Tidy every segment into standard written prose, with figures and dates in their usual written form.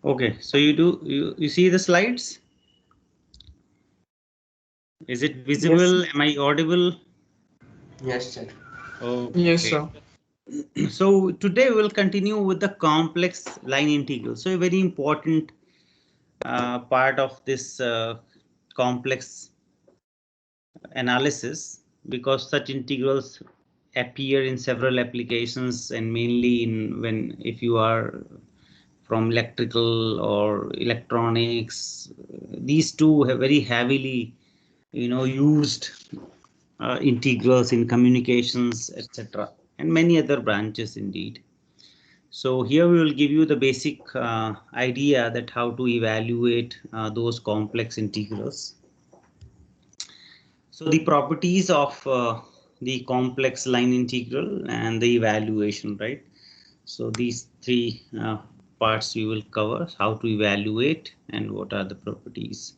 Okay, so you see the slides? Is it Yes, visible? Am I audible? Yes, sir. Okay, yes, great. sir. So today we'll continue with the complex line integral. So a very important part of this complex analysis, because such integrals appear in several applications, and mainly in when if you are from electrical or electronics, these two have very heavily used integrals in communications, etc., and many other branches indeed. So here we will give you the basic idea that how to evaluate those complex integrals. So the properties of the complex line integral and the evaluation, right? So these three parts we will cover: how to evaluate and what are the properties.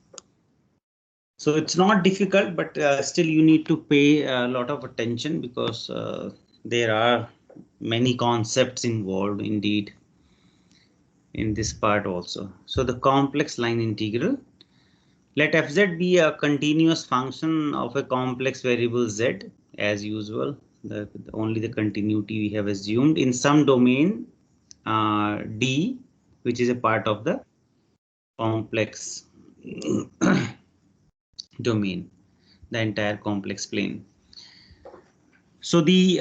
So it's not difficult, but still you need to pay a lot of attention, because there are many concepts involved indeed in this part also. So the complex line integral. Let fz be a continuous function of a complex variable z, as usual. Only the continuity we have assumed in some domain D, which is a part of the complex domain, the entire complex plane. So the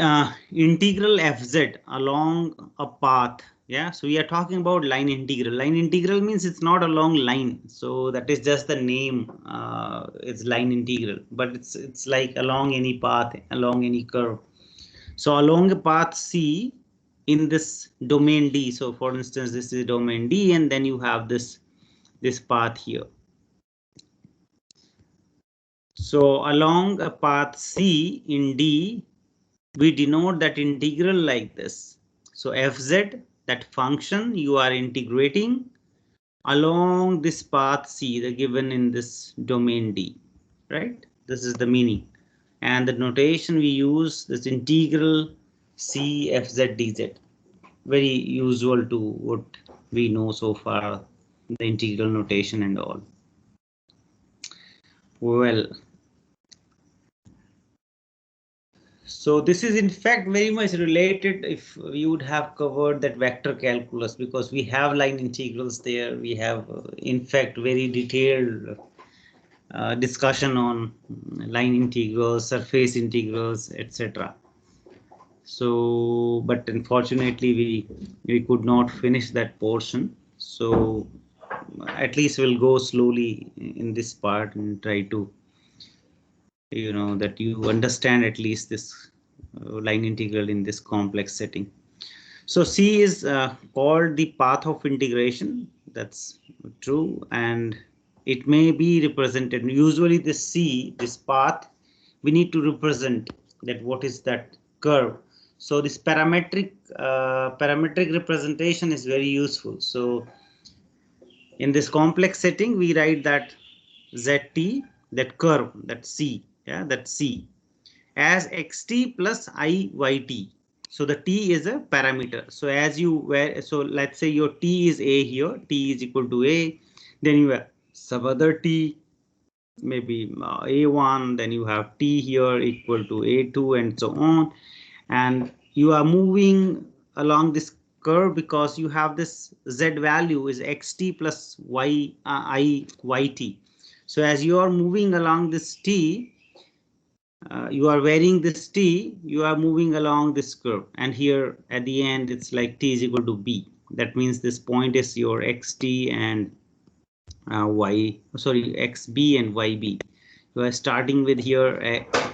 integral fz along a path. Yeah, so we are talking about line integral. Line integral means it's not a long line, so that is just the name. It's line integral, but it's like along any path, along any curve. So along a path C in this domain D. So for instance, this is domain D, and then you have this path here. So along a path C in D, we denote that integral like this. So fz, that function you are integrating along this path C, the given in this domain D, right? This is the meaning. And the notation we use, this integral C fz dz, very usual to what we know so far, the integral notation and all. Well, so this is in fact very much related if we would have covered that vector calculus, because we have line integrals there. We have in fact very detailed discussion on line integrals, surface integrals, etc. So but unfortunately we could not finish that portion. So at least we'll go slowly in this part and try to that you understand at least this line integral in this complex setting. So C is called the path of integration. That's true, and it may be represented. Usually this C, this path, we need to represent that what is that curve. So this parametric representation is very useful. So in this complex setting, we write that ZT, that curve, that C, yeah, that C, as xt plus iyt. So the t is a parameter. So as you were, so let's say your t is a here, t is equal to a, then you have some other t, maybe a1, then you have t here equal to a2, and so on. And you are moving along this curve because you have this z value is xt plus iyt. So as you are moving along this t, you are varying this t, you are moving along this curve, and here at the end it's like t is equal to b. That means this point is your xt and xb and yb. You are starting with here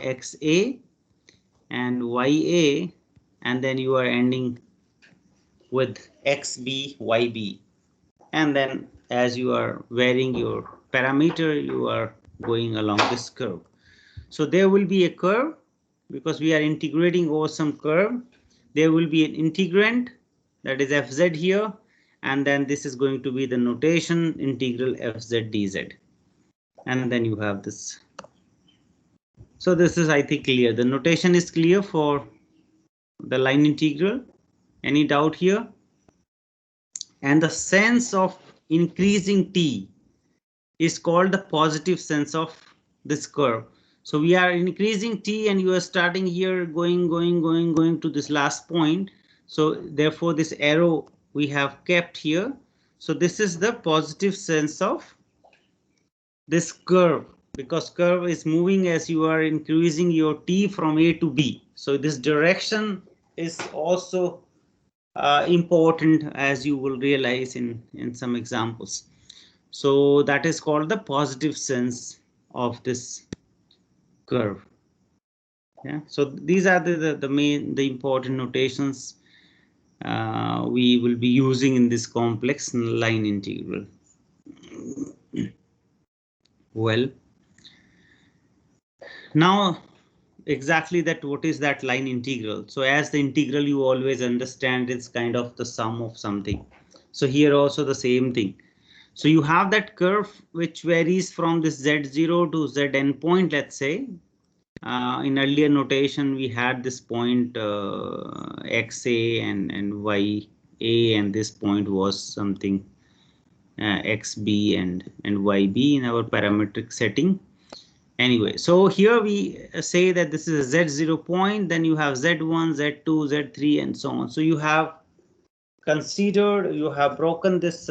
xa and ya, and then you are ending with xb yb, and then as you are varying your parameter, you are going along this curve. So there will be a curve because we are integrating over some curve. There will be an integrand, that is fz here, and then this is going to be the notation integral fz dz, and then you have this. So this is, I think, clear. The notation is clear for the line integral. Any doubt here? And the sense of increasing t is called the positive sense of this curve. So we are increasing t and you are starting here, going to this last point. So therefore this arrow we have kept here. So this is the positive sense of this curve, because curve is moving as you are increasing your t from A to B. So this direction is also important, as you will realize in some examples. So that is called the positive sense of this curve. Yeah. So these are the important notations we will be using in this complex line integral. Well, now exactly that, what is that line integral? So as the integral, you always understand it's kind of the sum of something. So here also the same thing. So you have that curve which varies from this z0 to zn point, let's say. In earlier notation, we had this point xa and ya, and this point was something xb and yb in our parametric setting. Anyway, so here we say that this is a z0 point, then you have z1, z2, z3, and so on. So you have considered, you have broken this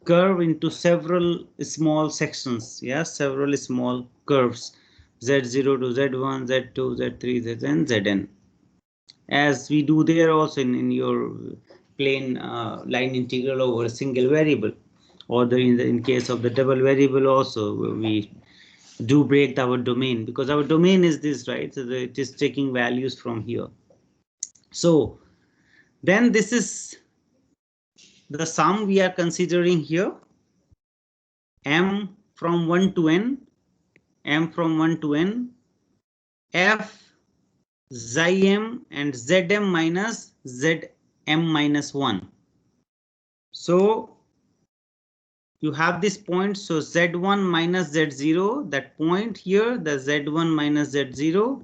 curve into several small sections. Yeah, several small curves, z0 to z1, z2, z3, zn, zn, as we do there also in your plain line integral over a single variable, or in case of the double variable also we do break our domain, because our domain is this, right? So it is taking values from here. So then this is the sum we are considering here, m from 1 to n, m from 1 to n, f xi m and zm minus zm minus 1. So you have this point, so z1 minus z0, that point here, the z1 minus z0,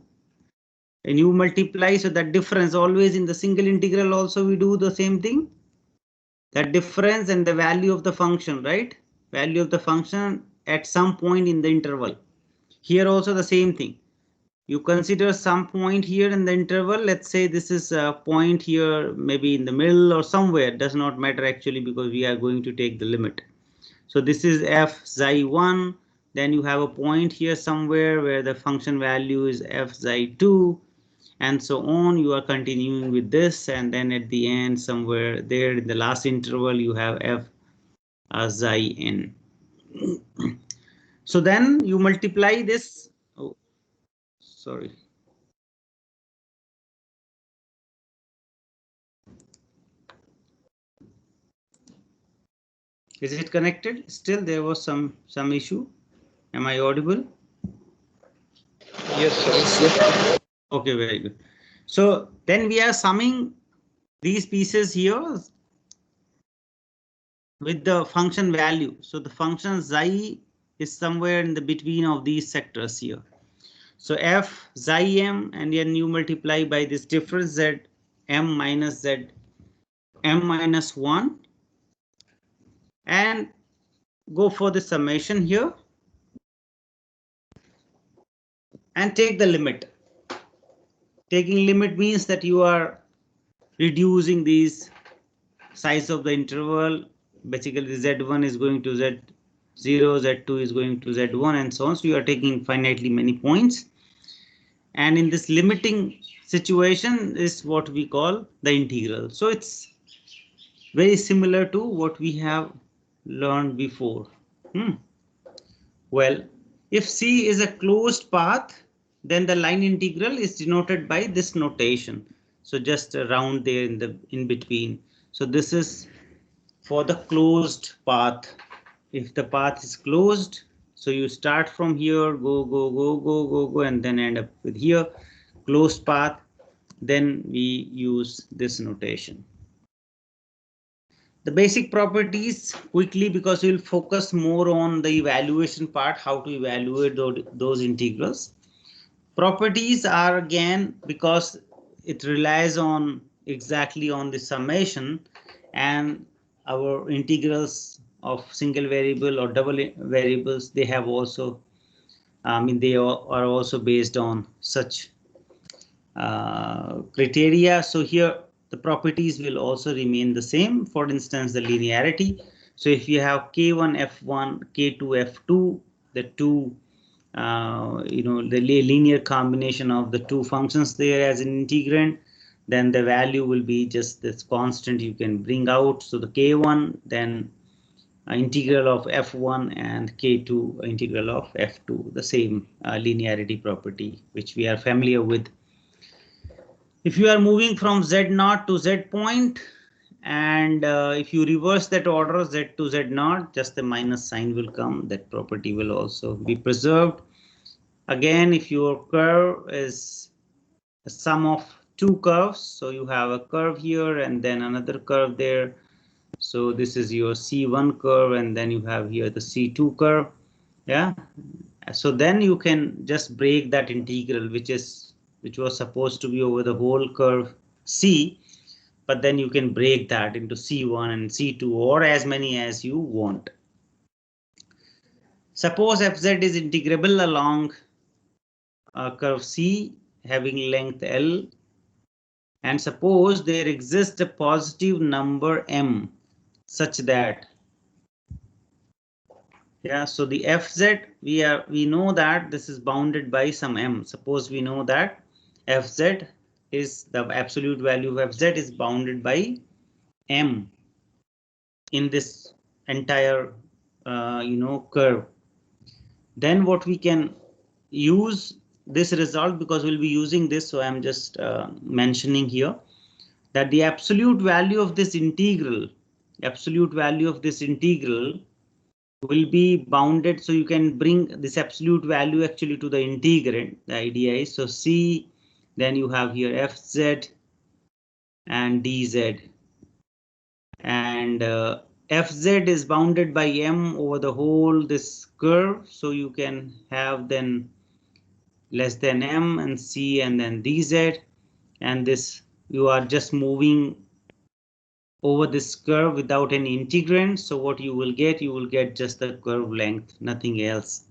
and you multiply. So that difference, always in the single integral also we do the same thing, that difference and the value of the function, right? Value of the function at some point in the interval. Here also the same thing, you consider some point here in the interval. Let's say this is a point here, maybe in the middle or somewhere, does not matter actually, because we are going to take the limit. So this is f xi1, then you have a point here somewhere where the function value is f xi2, and so on. You are continuing with this, and then at the end somewhere there in the last interval you have f xi n. So then you multiply this. Oh, sorry. Is it connected? Still there was some issue. Am I audible? Yes, sir. Okay, very good. So then we are summing these pieces here with the function value. So the function xi is somewhere in the between of these sectors here. So f xi m, and then you multiply by this difference z m minus z m minus 1, and go for the summation here and take the limit. Taking limit means that you are reducing these size of the interval. Basically z1 is going to z0, z2 is going to z1, and so on. So you are taking finitely many points, and in this limiting situation is what we call the integral. So it's very similar to what we have learned before. Well, if C is a closed path, then the line integral is denoted by this notation. So just around there in between. So this is for the closed path. If the path is closed, so you start from here, go, and then end up with here, closed path. Then we use this notation. The basic properties quickly, because we'll focus more on the evaluation part, how to evaluate those integrals. Properties are, again, because it relies on exactly on the summation, and our integrals of single variable or double variables, they have also, I mean, they are also based on such criteria. So here the properties will also remain the same. For instance, the linearity. So if you have k1 f1, k2 f2, the two the linear combination of the two functions there as an integrand, then the value will be just this constant you can bring out. So the k1, then integral of f1, and k2 integral of f2, the same linearity property which we are familiar with. If you are moving from z0 to z point, and if you reverse that order, z to z0, just the minus sign will come. That property will also be preserved. Again, if your curve is a sum of two curves, so you have a curve here and then another curve there. So this is your C1 curve, and then you have here the C2 curve. Yeah. So then you can just break that integral, which was supposed to be over the whole curve C, but then you can break that into C1 and C2 or as many as you want. Suppose fz is integrable along curve C having length L, and suppose there exists a positive number m such that, yeah, so the fz, we know that this is bounded by some m. Suppose we know that fz is the absolute value of fz is bounded by m in this entire curve. Then what we can use this result, because we'll be using this, so I'm just mentioning here that the absolute value of this integral will be bounded. So you can bring this absolute value actually to the integrand. The idea is, so C, then you have here fz and dz, and fz is bounded by m over the whole this curve. So you can have then less than m and c and then dz, and this you are just moving over this curve without any integrand. So what you will get just the curve length, nothing else.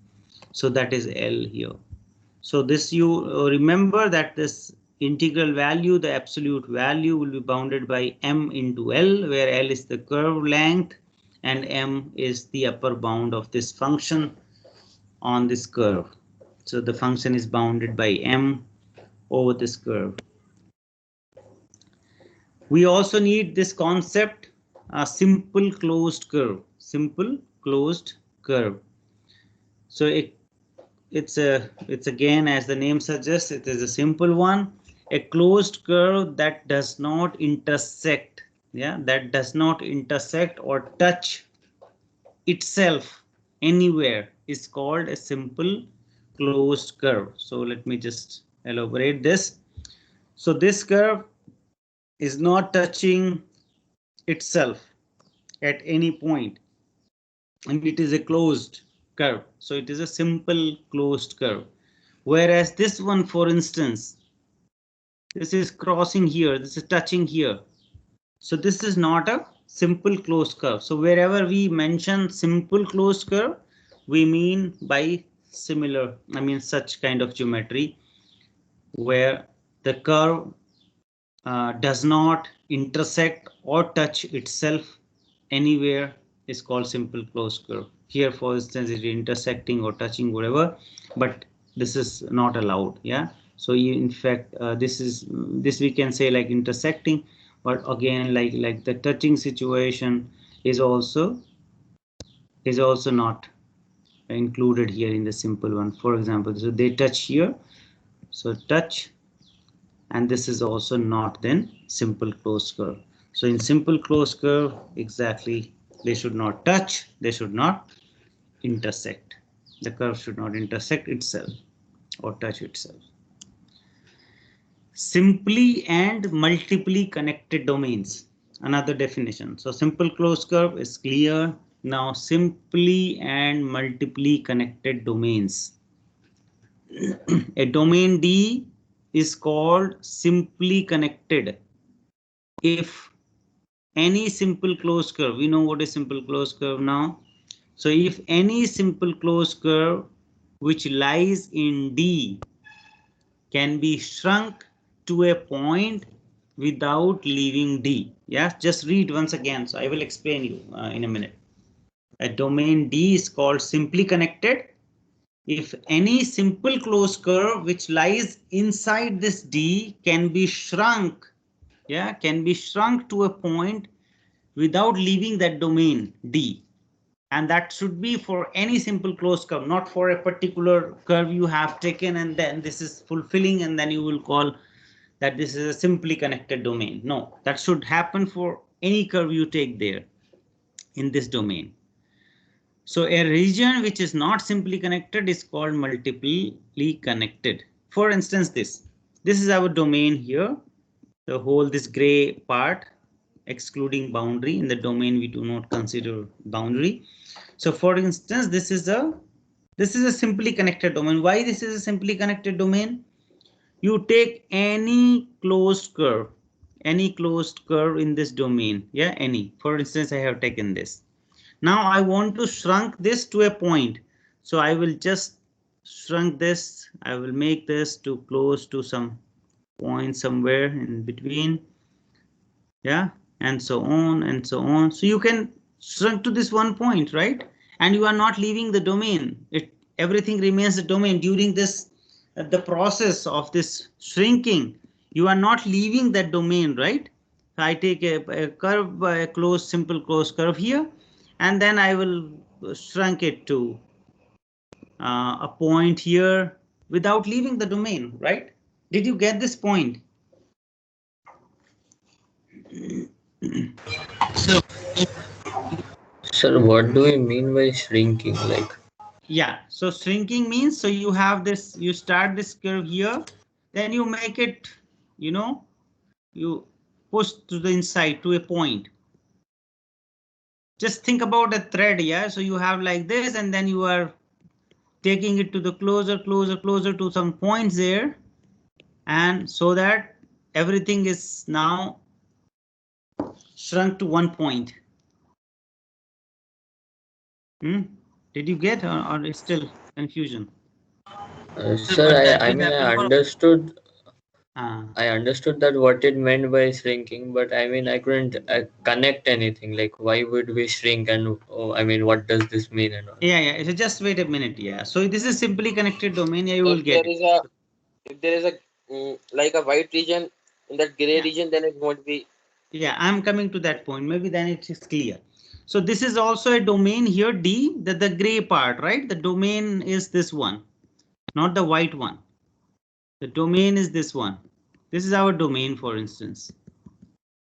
So that is L here. So this you remember that this integral value, the absolute value, will be bounded by m into L, where L is the curve length and m is the upper bound of this function on this curve. So the function is bounded by m over this curve. We also need this concept, a simple closed curve. Simple closed curve. So it's again, as the name suggests, it is a simple one. A closed curve that does not intersect, yeah, that does not intersect or touch itself anywhere is called a simple closed curve. So let me just elaborate this. So this curve is not touching itself at any point, and it is a closed curve. So it is a simple closed curve. Whereas this one, for instance, this is crossing here, this is touching here. So this is not a simple closed curve. So wherever we mention simple closed curve, we mean by similar, I mean such kind of geometry where the curve does not intersect or touch itself anywhere is called simple closed curve. Here, for instance, it is intersecting or touching whatever, but this is not allowed. Yeah. So in fact, this we can say like intersecting, but again, like the touching situation is also not included here in the simple one. For example, so they touch here, so touch, and this is also not then simple closed curve. So in simple closed curve, exactly, they should not touch, they should not intersect. The curve should not intersect itself or touch itself. Simply and multiply connected domains, another definition. So simple closed curve is clear. Now simply and multiply connected domains. A domain D is called simply connected if any simple closed curve, we know what is simple closed curve now. So if any simple closed curve which lies in D can be shrunk to a point without leaving D. Yeah, just read once again. So I will explain you in a minute. A domain D is called simply connected if any simple closed curve which lies inside this D can be shrunk, yeah, can be shrunk to a point without leaving that domain D. And that should be for any simple closed curve, not for a particular curve you have taken and then this is fulfilling and then you will call that this is a simply connected domain. No, that should happen for any curve you take there in this domain. So a region which is not simply connected is called multiply connected. For instance, this is our domain here, the whole this gray part excluding boundary. In the domain we do not consider boundary. So for instance, this is a simply connected domain. Why this is a simply connected domain? You take any closed curve in this domain, yeah, any. For instance, I have taken this. Now I want to shrunk this to a point. So I will just shrunk this. I will make this to close to some point somewhere in between. Yeah, and so on and so on. So you can shrink to this one point, right? And you are not leaving the domain. Everything remains the domain during this the process of this shrinking. You are not leaving that domain, right? So I take a curve, a closed, simple closed curve here, and then I will shrink it to a point here without leaving the domain, right? Did you get this point? So, sir, what do you mean by shrinking? Like, Yeah, so shrinking means so you have this, you start this curve here, then you make it, you know, you push to the inside to a point. Just think about a thread, yeah. So you have like this, and then you are taking it to the closer to some points there, and so that everything is now shrunk to one point. Hmm? Did you get, or is still confusion? Sir, sir, but that I will mean, happen for. Uh, I understood that what it meant by shrinking, but I mean, I couldn't connect anything. Like, why would we shrink? And oh, I mean, what does this mean and all? yeah. So just wait a minute. Yeah. So this is simply connected domain. Yeah, you will If get there it. is a if there is a like a white region in that gray Yeah. region, then it won't be. Yeah. I'm coming to that point. Maybe then it is clear. So this is also a domain here D, the gray part, right? The domain is this one, not the white one. The domain is this one. This is our domain, for instance.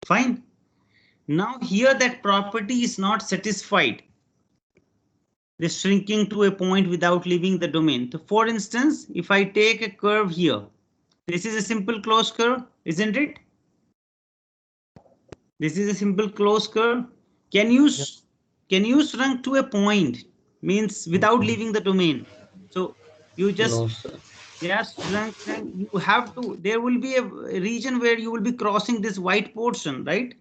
Fine. Now here that property is not satisfied. This shrinking to a point without leaving the domain. So for instance, if I take a curve here, this is a simple closed curve, isn't it? This is a simple closed curve. Can you can you shrink to a point? Means without leaving the domain. So you just, No, sir. yes, shrink. You have to. There will be a region where you will be crossing this white portion, right?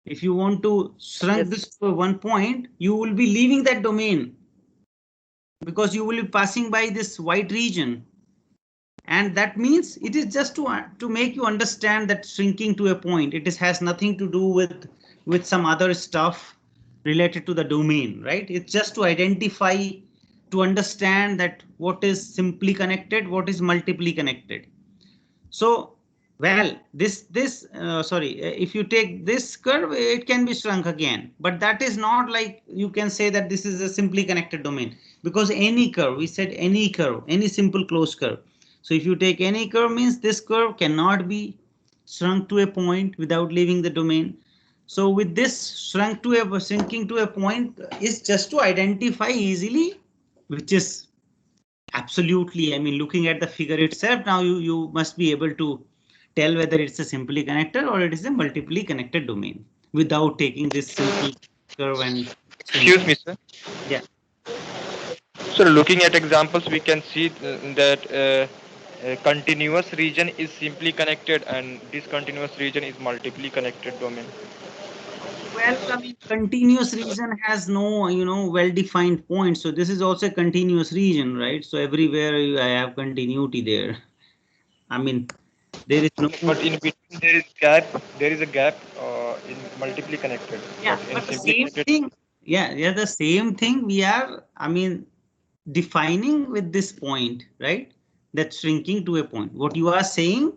If you want to shrink Yes. this to one point, you will be leaving that domain because you will be passing by this white region. And that means it is just to make you understand that shrinking to a point, it is, has nothing to do with some other stuff related to the domain, right? It's just to identify, to understand that what is simply connected, what is multiply connected. So, well, if you take this curve, it can be shrunk again, but that is not like you can say that this is a simply connected domain, because any curve, we said any curve, any simple closed curve. So if you take any curve, means this curve cannot be shrunk to a point without leaving the domain. So with this shrinking to a point is just to identify easily, which is absolutely, I mean, looking at the figure itself, now you must be able to tell whether it's a simply connected or it is a multiply connected domain without taking this simple curve and Excuse shrinking. me, sir. Yeah, So looking at examples, we can see that a continuous region is simply connected and discontinuous region is multiply connected domain. Well, I mean, continuous region has no, well-defined point. So this is also a continuous region, right? So everywhere I have continuity there. I mean, there is no. But in between there is gap. There is a gap in multiply connected. Yeah, But in but the simply same connected, thing. Yeah, the same thing we are, I mean, defining with this point, right? That's shrinking to a point. What you are saying,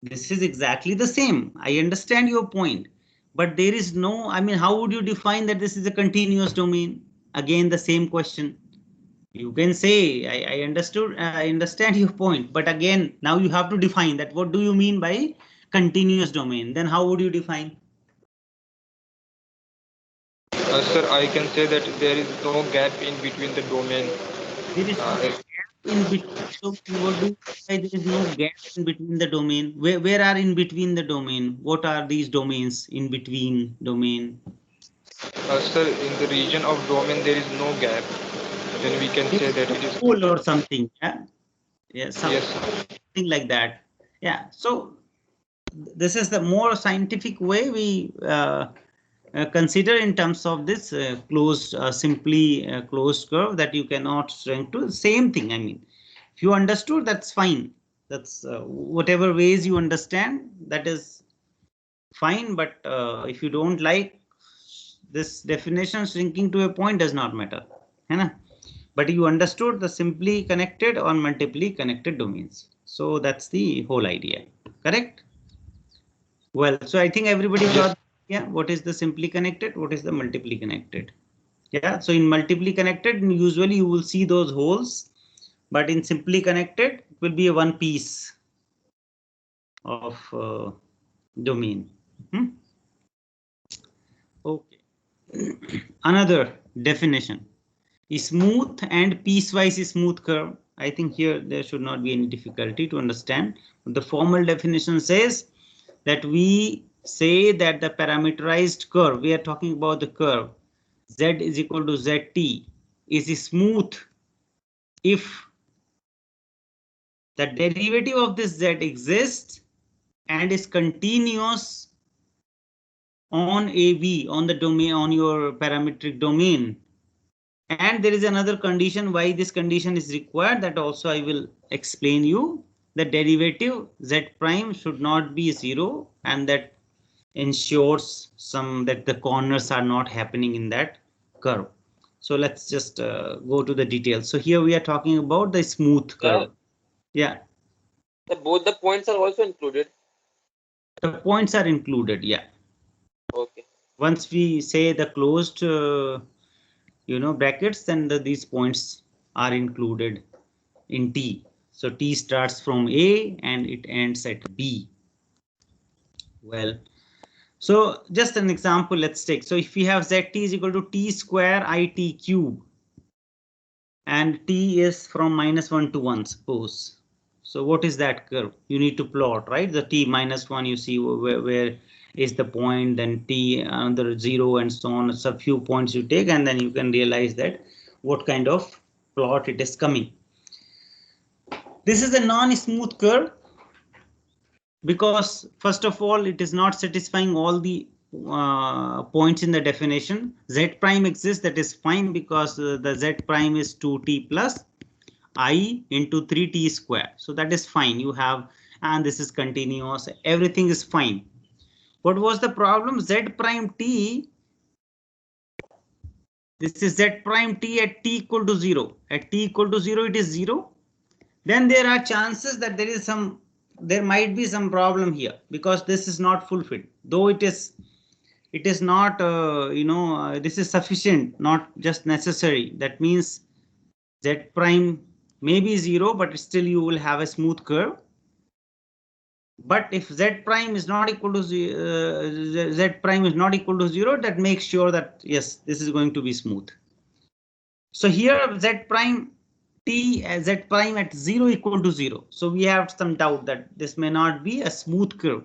this is exactly the same. I understand your point, but there is no, I mean, how would you define that this is a continuous domain? Again, the same question. You can say, I understand your point, but again, now you have to define that. What do you mean by continuous domain? Then how would you define? sir, I can say that there is no gap in between the domain. There is no Uh, gap in between. So what do you say? There is no gap in between the domain? Where are in between the domain? What are these domains in between domain? sir, in the region of domain there is no gap. Then we can There say is that no it is hole or continuous. something. Yeah, Yes. something like that. Yeah. So this is the more scientific way we consider in terms of this closed, simply closed curve that you cannot shrink to. Same thing. I mean, if you understood, that's fine. That's whatever ways you understand, that is fine. But if you don't like this definition, shrinking to a point does not matter. है ना? But you understood the simply connected or multiply connected domains. So that's the whole idea. Correct? Well, so I think everybody Yes. got, yeah, what is the simply connected? What is the multiply connected? Yeah, so in multiply connected, usually you will see those holes, but in simply connected, it will be a one piece of domain. Hmm? Okay. Another definition. Smooth and piecewise smooth curve. I think here there should not be any difficulty to understand. The formal definition says that we say that the parameterized curve, we are talking about the curve z is equal to zt, is smooth if the derivative of this z exists and is continuous on AB, on the domain, on your parametric domain. And there is another condition why this condition is required, that also I will explain you. The derivative z prime should not be 0, and that ensures some that the corners are not happening in that curve. So let's just go to the details. So here we are talking about the smooth Yeah, curve. Yeah, both the points are also included. the points are included. Yeah, Okay. once we say the closed brackets, then these points are included in T. So T starts from A and it ends at B. Well, so just an example, let's take. So if we have ZT is equal to T square IT cube, and T is from -1 to 1, suppose. So what is that curve? You need to plot, right? The T -1, you see where is the point, then T another 0 and so on. So a few points you take, and then you can realize that what kind of plot it is coming. This is a non-smooth curve because first of all, it is not satisfying all the points in the definition. Z prime exists, that is fine, because the Z prime is 2t plus I into 3t square. So that is fine. You have, and this is continuous. Everything is fine. What was the problem? Z prime t. This is Z prime t at t equal to 0. At t equal to 0, it is 0. Then there are chances that there might be some problem here, because this is not fulfilled, though it is not this is sufficient, not just necessary. That means z prime may be 0, but still you will have a smooth curve. But if z prime is not equal to z prime is not equal to 0, that makes sure that yes, this is going to be smooth. So here z prime t as z prime at 0 equal to 0. So we have some doubt that this may not be a smooth curve.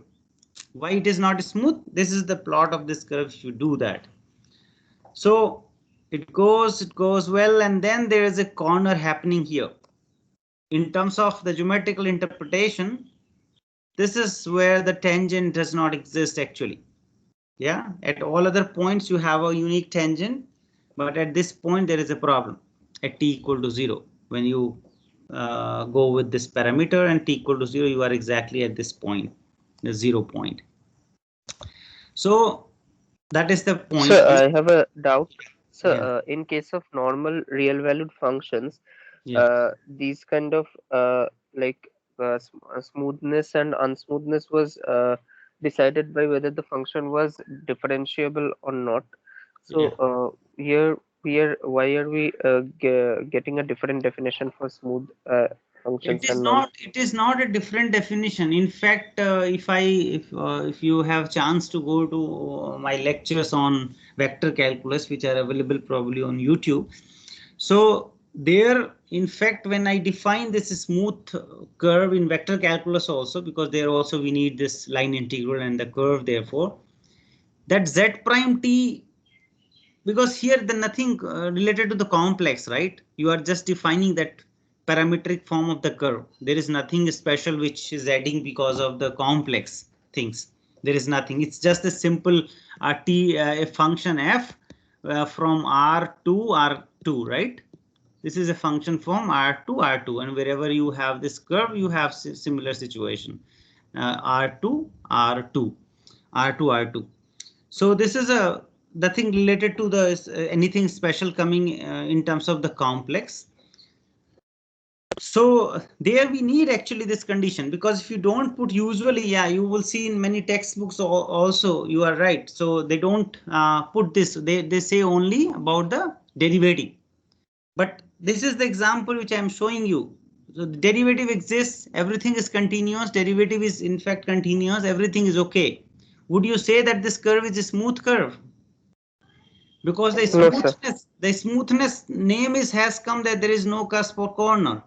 Why it is not smooth? This is the plot of this curve if you do that. So it goes well, and then there is a corner happening here. In terms of the geometrical interpretation, this is where the tangent does not exist actually. Yeah, at all other points you have a unique tangent, but at this point there is a problem at t equal to 0. When you go with this parameter and t equal to 0, you are exactly at this point, the 0 point. So that is the point. Sir, I have a doubt. So, Yeah, in case of normal real valued functions, yeah. these kind of smoothness and unsmoothness was decided by whether the function was differentiable or not. So, Yeah. here, why are we getting a different definition for smooth It functions is and non? not. It is not a different definition. In fact, if you have chance to go to my lectures on vector calculus, which are available probably on YouTube, so there, in fact, when I define this smooth curve in vector calculus also, because there also we need this line integral and the curve, therefore, that z prime t, because here the nothing related to the complex, right? You are just defining that parametric form of the curve. There is nothing special which is adding because of the complex things. There is nothing. It's just a simple a function f from r to r2, right? This is a function from r to r2, and wherever you have this curve, you have similar situation. R2 r2 r2 r2. So this is a the thing related to the anything special coming in terms of the complex. So there we need actually this condition, because if you don't put, usually, yeah, you will see in many textbooks also, you are right. So they don't put this, they say only about the derivative. But this is the example which I am showing you. So the derivative exists, everything is continuous, derivative is in fact continuous, everything is okay. Would you say that this curve is a smooth curve? Because No, sir. the smoothness name is has come that there is no cusp or corner.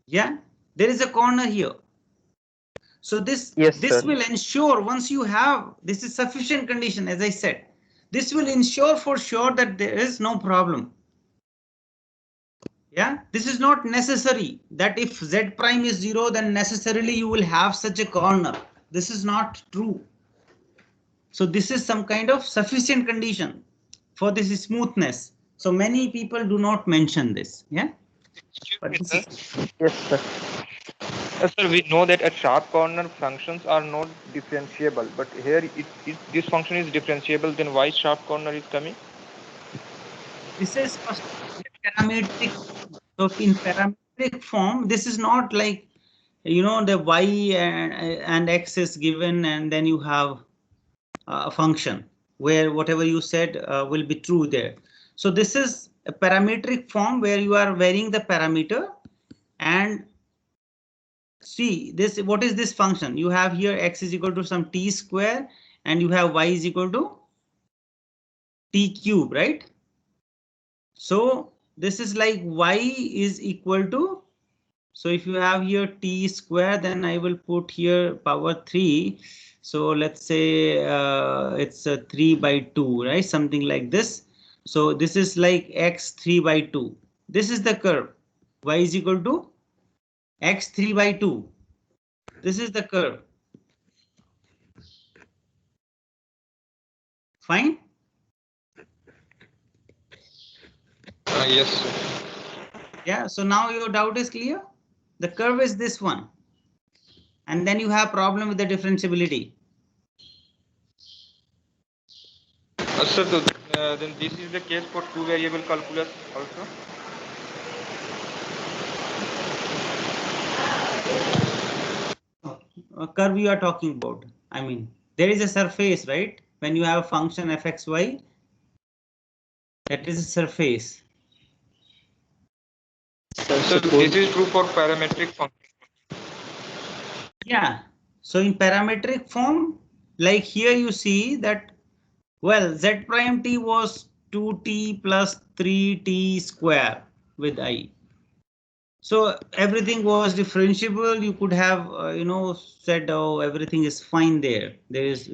Yeah, there is a corner here. So Yes, this sir. will ensure, once you have, this is sufficient condition, as I said, this will ensure for sure that there is no problem. Yeah, this is not necessary that if z prime is 0, then necessarily you will have such a corner. This is not true. So this is some kind of sufficient condition for this smoothness. So many people do not mention this. Yeah, Excuse but me, this sir. is, Yes, sir. Sir, we know that at sharp corner functions are not differentiable, but here this function is differentiable. Then why sharp corner is coming? this is first parametric. So in parametric form, this is not like, the y and x is given, and then you have a function where whatever you said will be true there. So this is a parametric form where you are varying the parameter, and see this, what is this function? You have here x is equal to some t square, and you have y is equal to t cube, right? So this is like y is equal to, so if you have here t square, then I will put here power 3. So let's say it's a 3 by 2, right? Something like this. So this is like x 3 by 2. This is the curve. Y is equal to x 3 by 2. This is the curve. Fine. Yes, sir. Yeah. So now your doubt is clear. The curve is this one. And then you have problem with the differentiability. Sir, then this is the case for two variable calculus also. Curve you are talking about. I mean, there is a surface, right? When you have a function fxy, that is a surface. Sir, So this suppose is true for parametric function. Yeah. So in parametric form, like here you see that, well, z prime t was 2t plus 3t square with I. So everything was differentiable. You could have, said, oh, everything is fine there. There is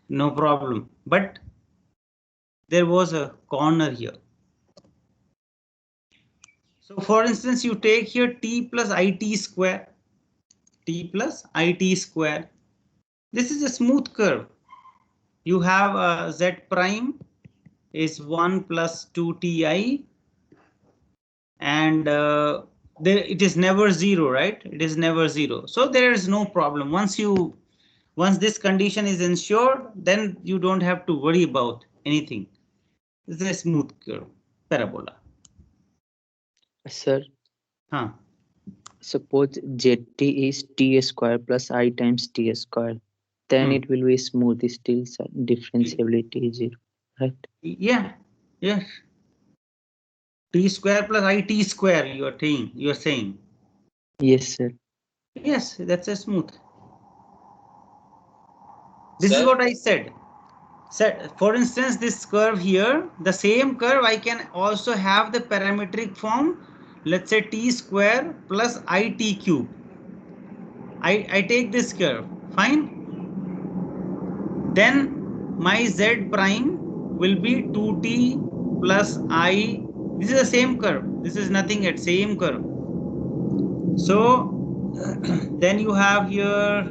no problem. But there was a corner here. So for instance, you take here t plus it square, t plus it square. This is a smooth curve. you have z prime is 1 plus 2ti, and there it is never 0, right? It is never 0. So there is no problem. Once this condition is ensured, then you don't have to worry about anything. This is a smooth curve, parabola. Sir, Huh. suppose zt is t square plus I times t square, then it will be smooth, still differentiability is 0, right? Yeah, yes. T square plus it square, you are saying. Yes, sir. Yes, that's a smooth. This is Sir, what I said. For instance, this curve here, the same curve I can also have the parametric form, let's say t square plus it cube. I take this curve, fine. Then my z prime will be 2t plus I. This is the same curve. This is nothing yet, same curve. So then you have here,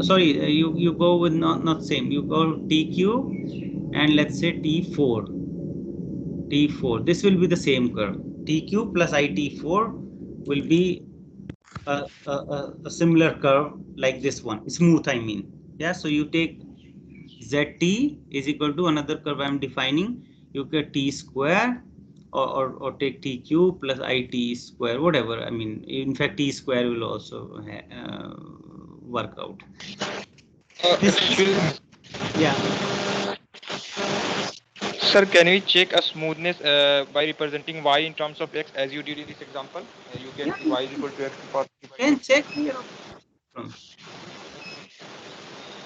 sorry, you go with not same. You go t cube and let's say t4. T4. This will be the same curve. T cube plus IT4 will be a similar curve like this one. Smooth, I mean. Yeah. So you take ZT is equal to another curve I'm defining. You get T square or take T cube plus IT square, whatever. I mean, in fact, T square will also work out. This Actually, yeah. sir, can we check a smoothness by representing y in terms of x as you did in this example? You get Yeah, y is equal to x for you can check here.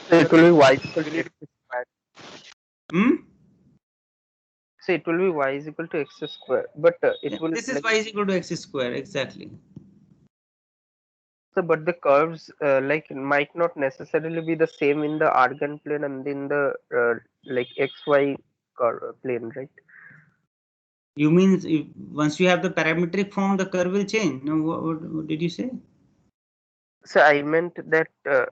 So it will be y will equal to it x square. Hmm? So it will be y is equal to x square, but it Yeah, will this is like, y is equal to x square, exactly. so but the curves like might not necessarily be the same in the Argand plane and in the like xy curve plane, right? You mean if once you have the parametric form, the curve will change? No, what did you say? So I meant that the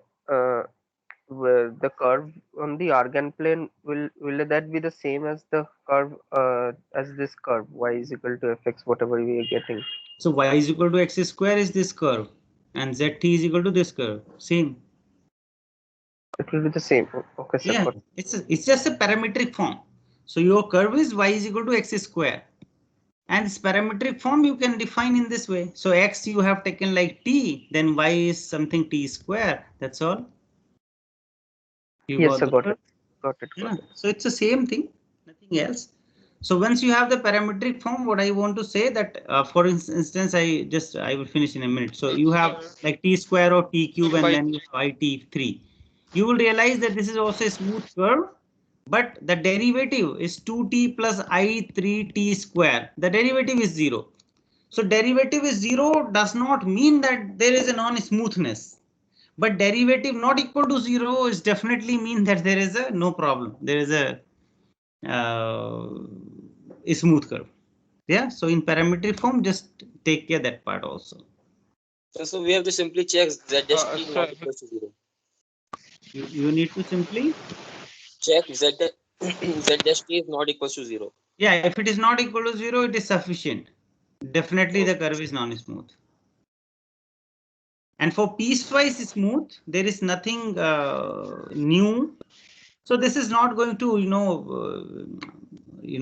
curve on the Argand plane will that be the same as the curve as this curve y is equal to fx, whatever we are getting? So y is equal to x square is this curve, and zt is equal to this curve. Same. It will be the same. Okay, sir. Yeah, it's just a parametric form. So your curve is y is equal to x square, and this parametric form you can define in this way. So x you have taken like t, then y is something t square. That's all. You Yes, got sir. the Got curve. it. Got it. Got Yeah. it. So it's the same thing, nothing else. So once you have the parametric form, what I want to say that for instance, I will finish in a minute. So you have like t square or t cube, and by then you have it3. You will realize that this is also a smooth curve, but the derivative is 2t plus I3t square. The derivative is 0. So derivative is 0 does not mean that there is a non-smoothness. But derivative not equal to 0 is definitely mean that there is a no problem. There is a smooth curve. Yeah. So in parametric form, just take care that part also. so we have to simply check z dash t sir, not equal to 0. You need to simply, Check z dash t is not equal to 0. yeah, if it is not equal to 0, it is sufficient. Definitely the Okay. curve is non-smooth. And for piecewise smooth, there is nothing new. So this is not going to,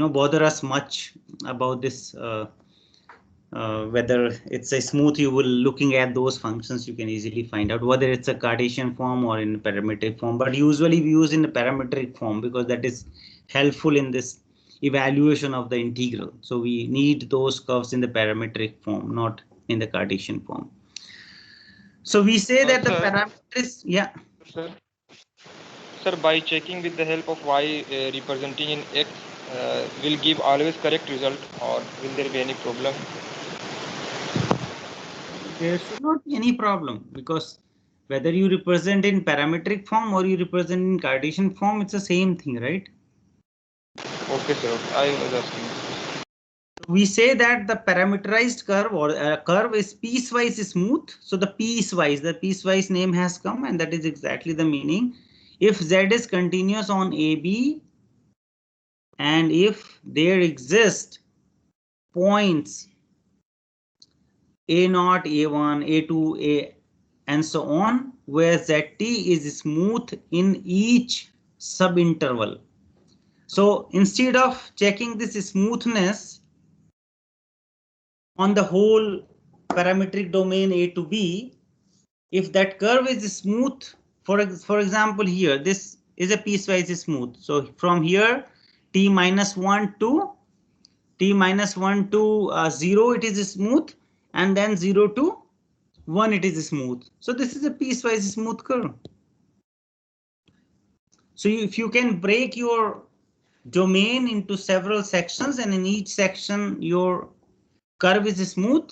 bother us much about this. Whether it's a smooth, you will looking at those functions, you can easily find out whether it's a Cartesian form or in parametric form. But usually we use in the parametric form because that is helpful in this evaluation of the integral. So we need those curves in the parametric form, not in the Cartesian form. So we say that the sir, parameters, yeah. sir, sir, by checking with the help of y representing in x, will give always correct result, or will there be any problem? There should not be any problem because whether you represent in parametric form or you represent in Cartesian form, it's the same thing, right? Okay, sir. Okay. I was asking. We say that the parameterized curve or curve is piecewise smooth. So the piecewise name has come, and that is exactly the meaning. if Z is continuous on AB and if there exist points A0, A1, A2, A and so on, where ZT is smooth in each subinterval. So instead of checking this smoothness on the whole parametric domain A to B, if that curve is smooth, for example, here this is a piecewise smooth. So from here t minus 1 to 0 it is smooth, and then 0 to 1 it is smooth. So this is a piecewise smooth curve. So if you can break your domain into several sections and in each section your curve is smooth,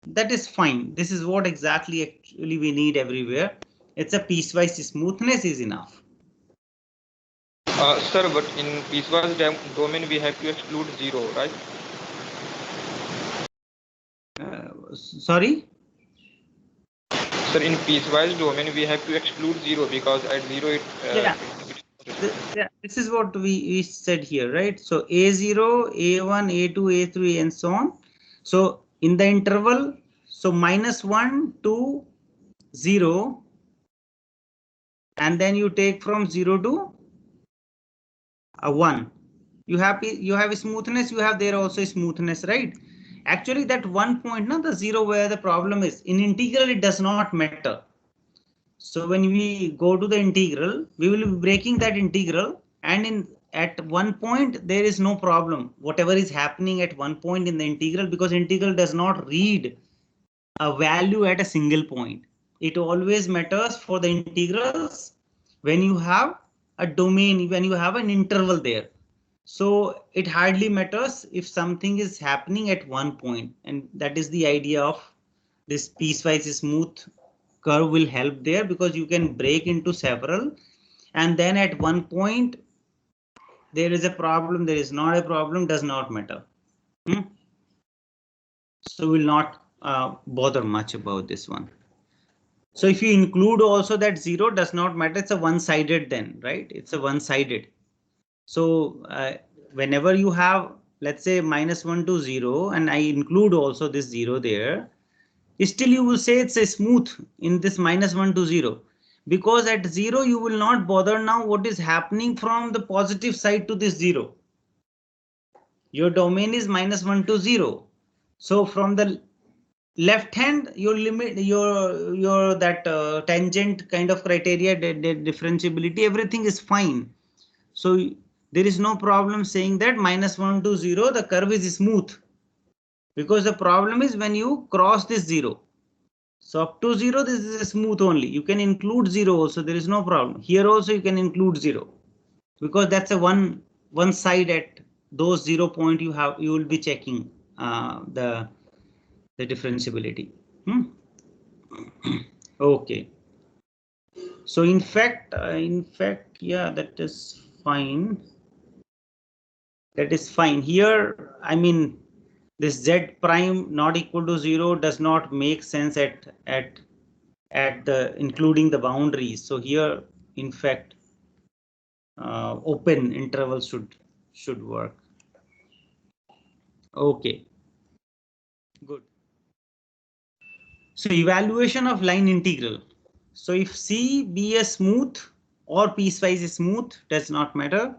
that is fine. This is what exactly actually we need everywhere. It's a piecewise smoothness is enough. Sir, but in piecewise domain we have to exclude 0, right? Sorry? Sir, in piecewise domain we have to exclude 0 because at 0 it This is what we said here, right? So A0, A1, A2, A3 and so on. So in the interval, so -1 to 0, and then you take from 0 to 1. You have smoothness, you have there also smoothness, right? Actually that one point, not the 0 where the problem is. In integral it does not matter. So when we go to the integral, we will be breaking that integral, and at one point there is no problem whatever is happening at one point in the integral, because integral does not read a value at a single point. It always matters for the integrals when you have a domain, when you have an interval there. So it hardly matters if something is happening at one point, and that is the idea of this piecewise smooth curve will help there, because you can break into several, and then at one point there is a problem, there is not a problem, does not matter. So we'll not bother much about this one. So if you include also that 0 does not matter, it's a one-sided then, right? It's a one-sided. So whenever you have, let's say -1 to 0, and I include also this 0 there, still you will say it's a smooth in this -1 to 0, because at 0 you will not bother now what is happening from the positive side to this 0. Your domain is -1 to 0. So from the left hand, your limit, your that tangent kind of criteria, differentiability, everything is fine. So there is no problem saying that -1 to 0 the curve is smooth, because the problem is when you cross this 0. So up to 0 this is smooth only. You can include 0 also, there is no problem. Here also you can include 0, because that's a one side. At those 0 point you will be checking the differentiability. Okay. So in fact, yeah, that is fine. That is fine. Here, I mean, this Z prime not equal to 0 does not make sense at the including the boundaries. So here, in fact, open intervals should work. Okay, good. So evaluation of line integral. So if C be a smooth or piecewise smooth, does not matter,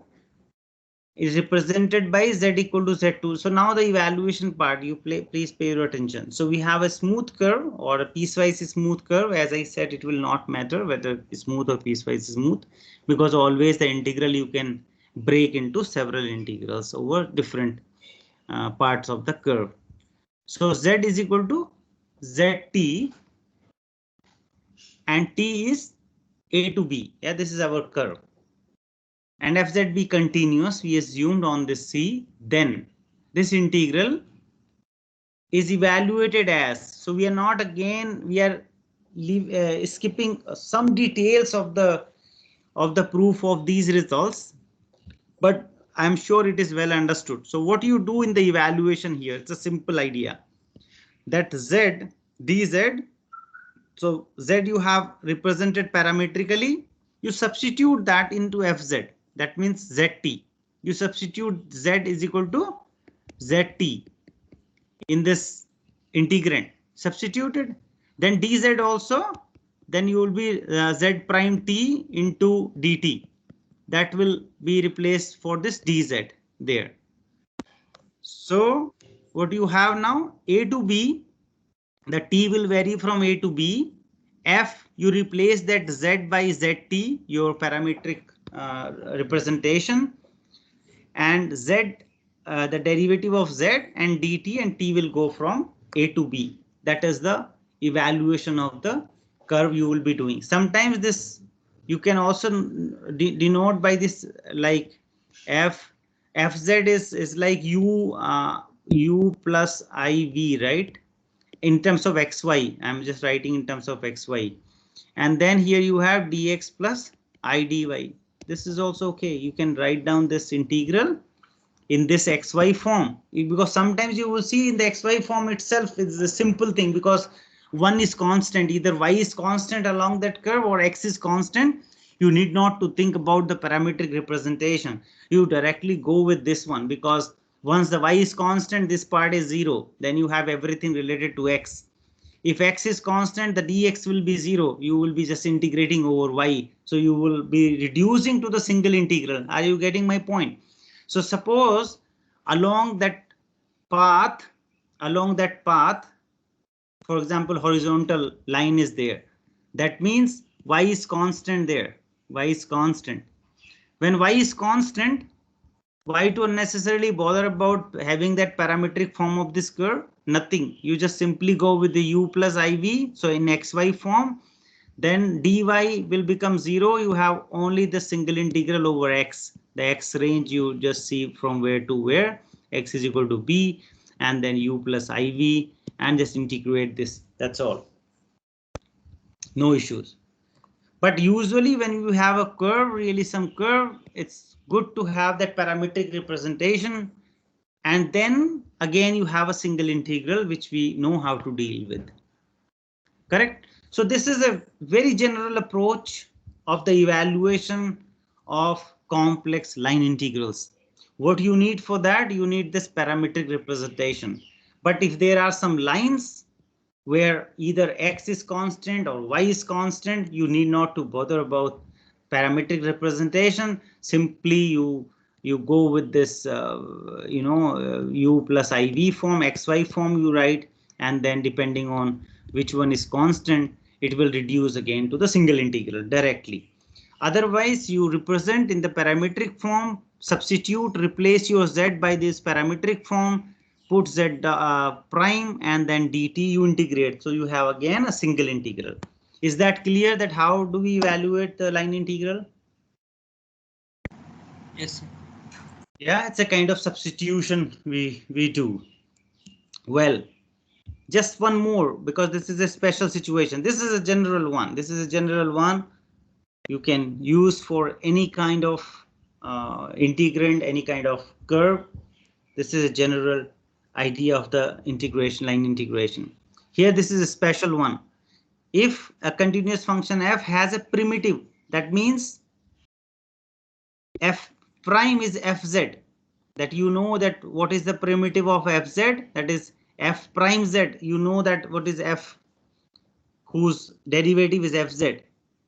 is represented by Z equal to Z2. So now the evaluation part, please pay your attention. So we have a smooth curve or a piecewise smooth curve. As I said, it will not matter whether it's smooth or piecewise smooth, because always the integral you can break into several integrals over different parts of the curve. So Z is equal to ZT, and T is A to B. Yeah, this is our curve. And fz be continuous, we assumed on this C, then this integral is evaluated as, so we are not, again we are skipping some details of the proof of these results, but I'm sure it is well understood. So what you do in the evaluation here, it's a simple idea that dz, so z you have represented parametrically, you substitute that into fz. That means zt. You substitute z is equal to zt in this integrand. Substituted. Then dz also. Then you will be z prime t into dt. That will be replaced for this dz there. So what you have now, a to b, the t will vary from a to b. F, you replace that z by zt, your parametric representation, and z, the derivative of z, and dt and t will go from a to b. That is the evaluation of the curve you will be doing. Sometimes this you can also denote by this, like f fz is like u plus iv, right? In terms of xy, I'm just writing in terms of xy, and then here you have dx plus I dy. This is also okay. You can write down this integral in this xy form, because sometimes you will see in the xy form itself is a simple thing, because one is constant, either y is constant along that curve or x is constant. You need not to think about the parametric representation. You directly go with this one, because once the y is constant, this part is 0, then you have everything related to x. If x is constant, the dx will be 0. You will be just integrating over y. So you will be reducing to the single integral. Are you getting my point? So suppose along that path, for example, horizontal line is there. That means y is constant there. Y is constant. When y is constant, why to unnecessarily bother about having that parametric form of this curve? Nothing. You just simply go with the u plus iv. So in xy form, then dy will become 0. You have only the single integral over x. The x range you just see from where to where. X is equal to b, and then u plus iv, and just integrate this. That's all. No issues. But usually when you have a curve, really some curve, it's good to have that parametric representation. And then again, you have a single integral, which we know how to deal with. Correct? So this is a very general approach of the evaluation of complex line integrals. What you need for that, you need this parametric representation. But if there are some lines where either x is constant or y is constant, you need not to bother about parametric representation. Simply you go with this u plus iv form, xy form you write, and then depending on which one is constant, it will reduce again to the single integral directly. Otherwise, you represent in the parametric form, substitute, replace your z by this parametric form, put z prime, and then dt you integrate. So you have again a single integral. Is that clear that how do we evaluate the line integral? Yes, sir. Yeah, it's a kind of substitution we do. Well, just one more, because this is a special situation. This is a general one. This is a general one you can use for any kind of integrand, any kind of curve. This is a general idea of the integration, line integration. Here, this is a special one. If a continuous function f has a primitive, that means f prime is fz, that you know that what is the primitive of fz, that is f prime z. You know that what is f whose derivative is fz.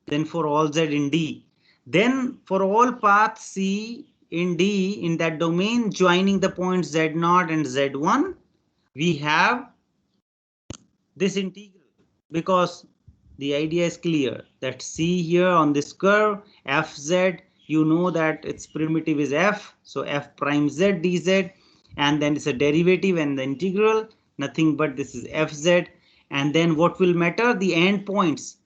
Then for all z in D, then for all path C in D in that domain joining the points z0 and z1, we have this integral, because the idea is clear that C here on this curve fz, you know that its primitive is f, so f prime z dz, and then it's a derivative and the integral, nothing but this is fz. And then what will matter? The endpoints,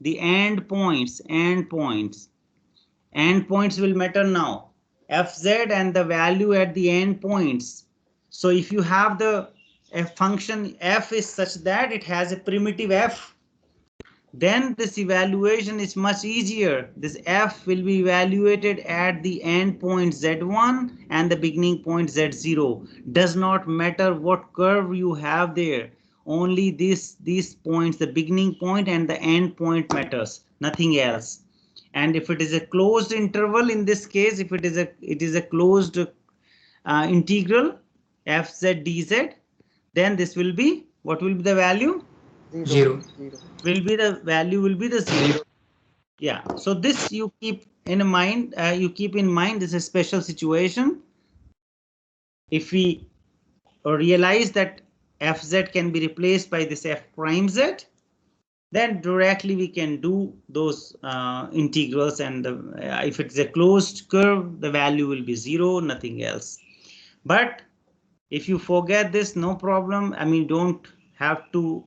endpoints will matter now, fz and the value at the endpoints. So if you have the function f is such that it has a primitive f, then this evaluation is much easier. This f will be evaluated at the end point z1 and the beginning point z0. Does not matter what curve you have there. Only these points, the beginning point and the end point matters, nothing else. And if it is a closed interval, in this case, if it is a closed integral f z dz, then this will be, what will be the value? Zero. Will be the value will be the 0. Yeah, so this you keep in mind, this is a special situation. If we realize that fz can be replaced by this f prime z, then directly we can do those integrals, and if it's a closed curve, the value will be 0, nothing else. But if you forget this, no problem. I mean, don't have to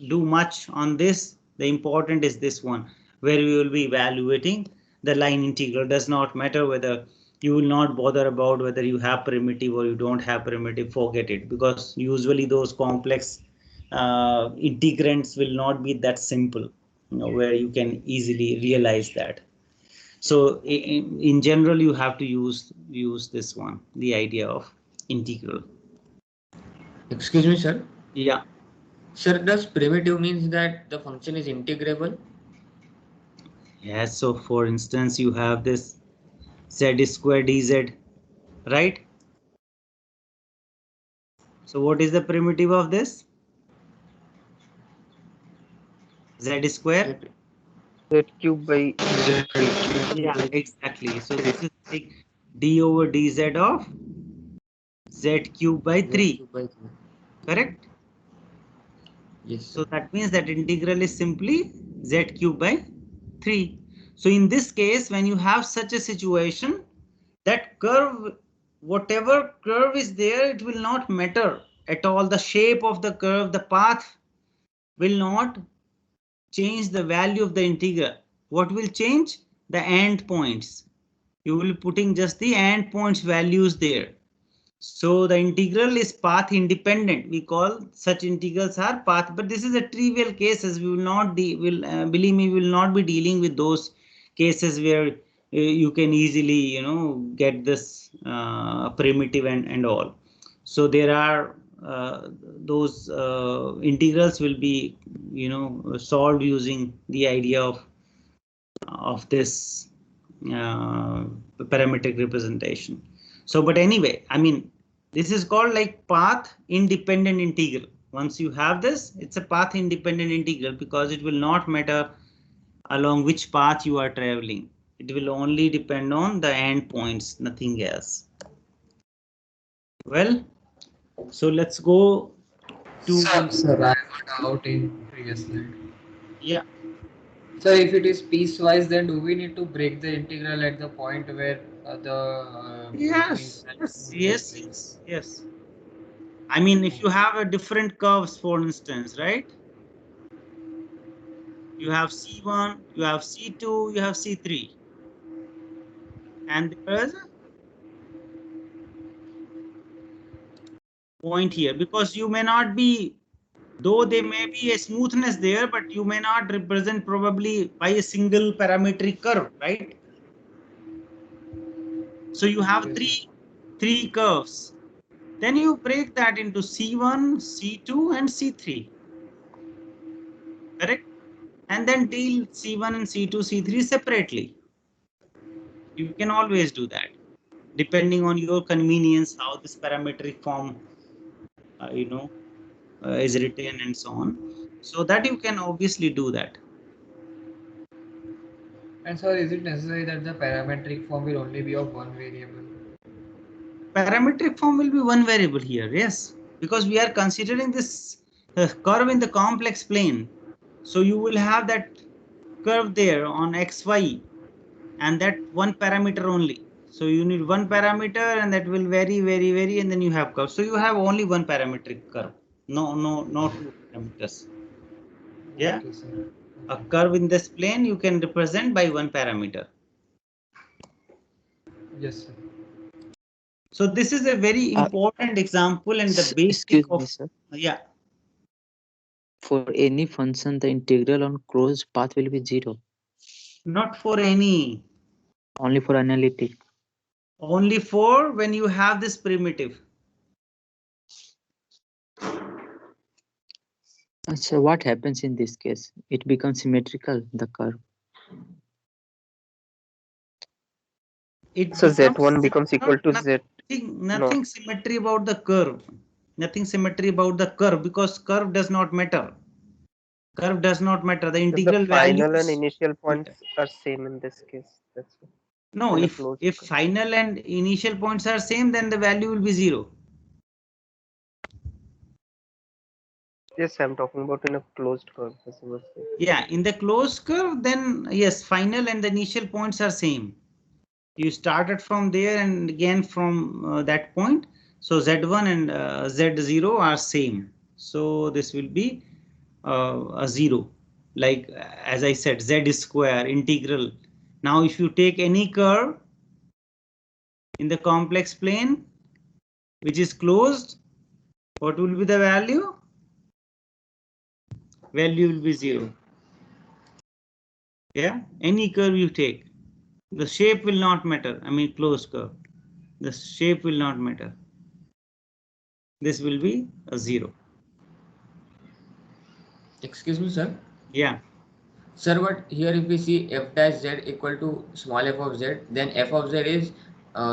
do much on this. The important is this one, where we will be evaluating the line integral. Does not matter whether, you will not bother about whether you have primitive or you don't have primitive, forget it, because usually those complex integrands will not be that simple, where you can easily realize that. So in general, you have to use this one, the idea of integral. Excuse me, sir. Yeah. Sir, does primitive means that the function is integrable? Yes. So for instance, you have this z square dz, right? So what is the primitive of this? Z square. Z cube by 3. Yeah, exactly. So this is like d over dz of z cube by 3, correct? Yes, So sir. that means that integral is simply z cube by 3. So in this case, when you have such a situation, that curve, whatever curve is there, it will not matter at all. The shape of the curve, the path will not change the value of the integral. What will change? The end points. You will be putting just the end points values there. So the integral is path independent. We call such integrals are path, but this is a trivial cases. We will not believe me, we will not be dealing with those cases where you can easily, get this primitive and all. So there are those integrals will be, solved using the idea of this uh, parametric representation. So, but anyway, I mean, this is called like path independent integral. Once you have this, it's a path independent integral, because it will not matter along which path you are traveling. It will only depend on the end points, nothing else. Well, so let's go to, Sir, I got out in previous slide. yeah. So if it is piecewise, then do we need to break the integral at the point where the means Yes, that yes, movement yes, will? yes, yes. I mean, if you have a different curves, for instance, right? You have C1, you have C2, you have C3. And there is a point here, because you may not be, though there may be a smoothness there, but you may not represent probably by a single parametric curve, right? So you have three curves. Then you break that into C1, C2, and C3, correct? And then deal C1 and C2, C3 separately. You can always do that, depending on your convenience, how this parametric form, uh, you know, is written and so on. So that you can obviously do that. And sir, is it necessary that the parametric form will only be of one variable? Parametric form will be one variable here, yes, because we are considering this curve in the complex plane. So you will have that curve there on xy, and that one parameter only. So you need one parameter, and that will vary, and then you have curve. So you have only one parametric curve. No two parameters. Yeah, Okay, sir. a Okay. curve in this plane you can represent by one parameter. Yes, sir. So this is a very important example and the basic Excuse me, of, sir. yeah, For any function, the integral on closed path will be 0. not for any, Only for analytic. only for when you have this primitive. So what happens in this case? It becomes symmetrical, the curve. it So becomes Z1 becomes equal to Z. No. nothing symmetry about the curve. Nothing symmetry about the curve because curve does not matter. Curve does not matter. The If the integral final and values. initial points are same in this case, that's why. No, In a if closed if curve. final and initial points are same, then the value will be 0. Yes, I'm talking about in a closed curve, as you were saying. Yeah, in the closed curve, then yes, final and the initial points are same. You started from there and again from that point. So Z1 and Z0 are same. So this will be a 0. Like as I said, Z square integral. Now if you take any curve in the complex plane which is closed, what will be the value? Value will be 0. Yeah, any curve you take, the shape will not matter. I mean closed curve, the shape will not matter. This will be a 0. Excuse me, sir. Yeah. Sir, but here if we see f dash z equal to small f of z, then f of z is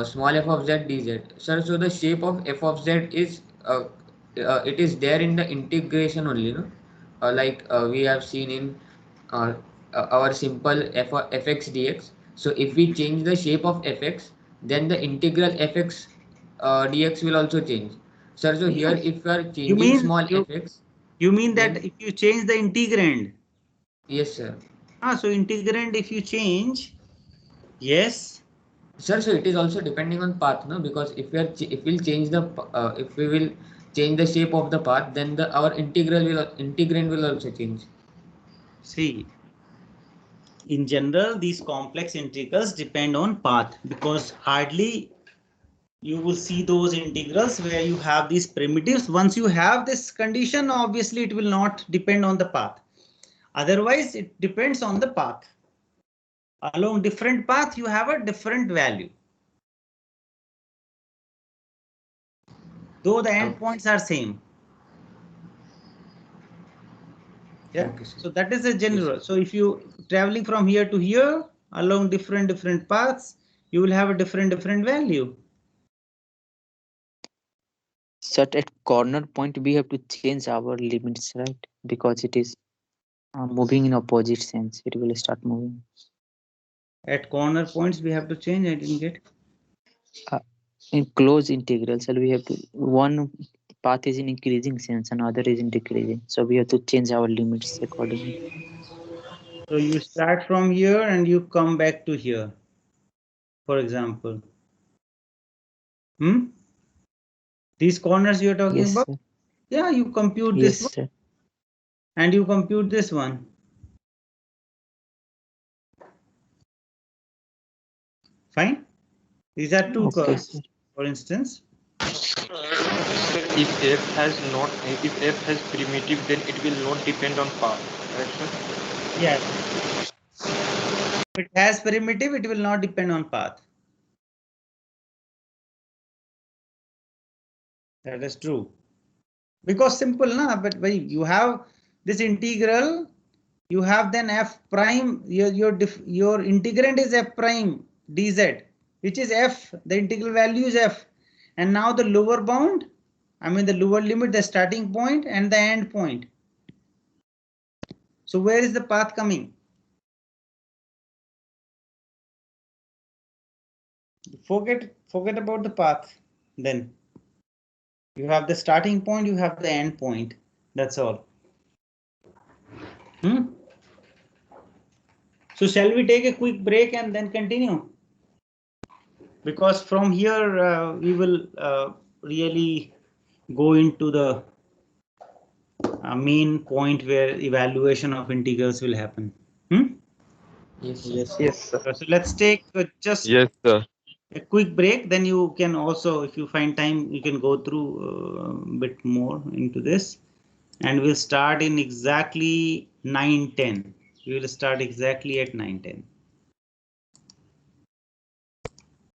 small f of z dz. Sir, so the shape of f of z is it is there in the integration only, no? Like we have seen in uh, our simple fx dx. So if we change the shape of fx, then the integral fx dx will also change. Sir, so here if we are You changing mean small fx, you mean that then if you change the integrand? yes, sir. So integrand if you change, yes. Sir, so it is also depending on path, no? Because if we are if we'll change the if we will change the shape of the path, then the our integral will integrand will also change. See, in general, these complex integrals depend on path because hardly you will see those integrals where you have these primitives. Once you have this condition, obviously it will not depend on the path. Otherwise, it depends on the path. Along different path, you have a different value. Though the Okay. endpoints are same. Yeah. Okay, sir. So that is a Yes. general. So if you traveling from here to here along different paths, you will have a different value. So at corner point we have to change our limits, right? Because it is moving in opposite sense. It will start moving. At corner points, we have to change. I didn't get. Uh, in closed integrals, so we have to one path is in increasing sense, another is in decreasing. So we have to change our limits accordingly. So you start from here and you come back to here, for example. These corners you are talking Yes, about? sir. Yeah, you compute Yes, this one sir. and you compute this one. Fine. These are two Okay, sir. curves, for instance. If f has not, if f has primitive, then it will not depend on path, right, sir? Yeah. If it has primitive, it will not depend on path. That is true. Because simple, na? But you have this integral, you have then f prime, your integrand is f prime dz, which is f, the integral value is f. And now the lower bound, I mean the lower limit, the starting point and the end point. So where is the path coming? Forget about the path. Then you have the starting point, you have the end point. That's all. So shall we take a quick break and then continue? Because from here we will really go into the main point where evaluation of integrals will happen. Yes, sir. Yes, sir. Yes, sir. So let's take just Yes, sir. a quick break. Then you can also, if you find time, you can go through a bit more into this. And we'll start in exactly 9:10. We will start exactly at 9:10.